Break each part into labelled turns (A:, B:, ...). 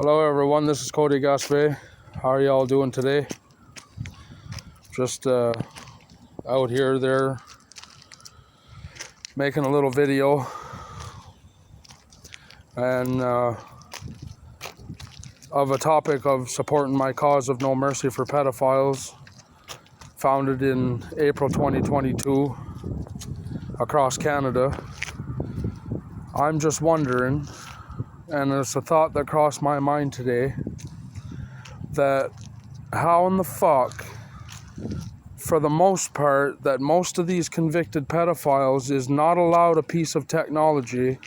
A: Hello everyone, this is Cody Gaspe. How are y'all doing today? Just out here there making a little video and of a topic of supporting my cause of no mercy for pedophiles, founded in April 2022 across Canada. I'm just wondering, and it's a thought that crossed my mind today, that how in the fuck, for the most part, that most of these convicted pedophiles is not allowed a piece of technology,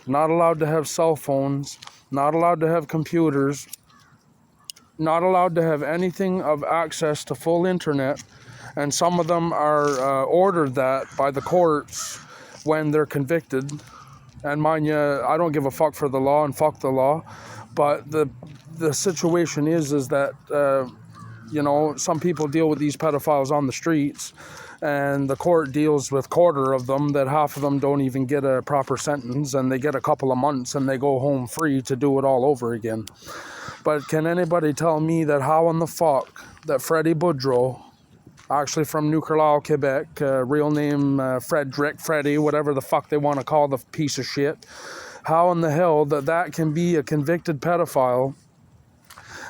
A: not allowed to have cell phones, not allowed to have computers, not allowed to have anything of access to full internet, and some of them are ordered that by the courts when they're convicted. And mind you, I don't give a fuck for the law and fuck the law, but the situation is that some people deal with these pedophiles on the streets, and the court deals with quarter of them, that half of them don't even get a proper sentence, and they get a couple of months and they go home free to do it all over again. But can anybody tell me that how in the fuck that Freddie Boudreau, actually from New Carlisle, Quebec, real name Frederica, whatever the fuck they want to call the piece of shit, how in the hell that can be a convicted pedophile,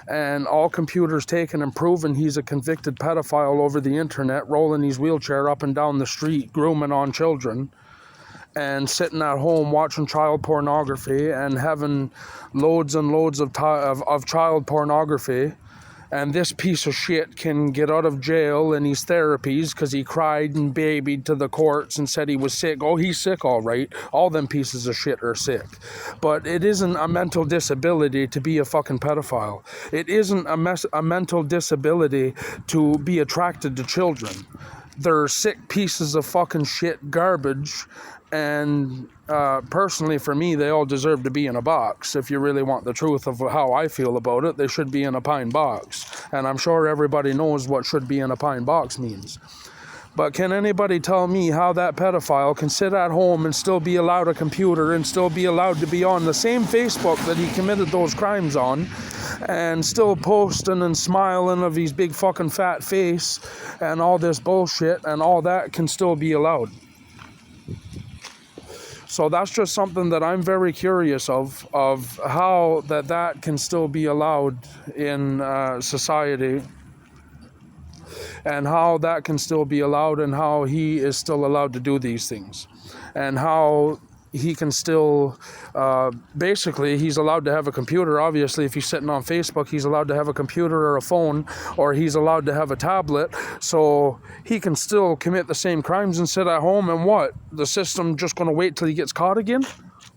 A: and all computers taken and proven he's a convicted pedophile over the internet, rolling his wheelchair up and down the street, grooming on children, and sitting at home watching child pornography and having loads and loads of child pornography. And this piece of shit can get out of jail in his therapies because he cried and babied to the courts and said he was sick. Oh, he's sick, all right. All them pieces of shit are sick. But it isn't a mental disability to be a fucking pedophile. It isn't a mental disability to be attracted to children. They're sick pieces of fucking shit garbage. And personally, for me, they all deserve to be in a box. If you really want the truth of how I feel about it, they should be in a pine box. And I'm sure everybody knows what should be in a pine box means. But can anybody tell me how that pedophile can sit at home and still be allowed a computer and still be allowed to be on the same Facebook that he committed those crimes on, and still posting and smiling of his big fucking fat face and all this bullshit, and all that can still be allowed? So that's just something that I'm very curious of how that can still be allowed in society, and how that can still be allowed, and how he is still allowed to do these things, and how he can still, basically, he's allowed to have a computer. Obviously, if he's sitting on Facebook, he's allowed to have a computer or a phone, or he's allowed to have a tablet, so he can still commit the same crimes and sit at home. And what? The system just going to wait till he gets caught again?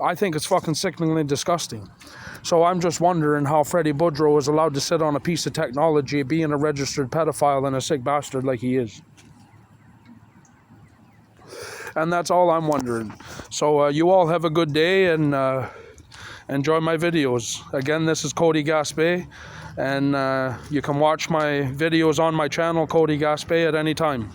A: I think it's fucking sickeningly disgusting. So I'm just wondering how Freddie Boudreau is allowed to sit on a piece of technology, being a registered pedophile and a sick bastard like he is. And that's all I'm wondering. So you all have a good day, and enjoy my videos. Again, this is Cody Gaspe, and you can watch my videos on my channel, Cody Gaspe, at any time.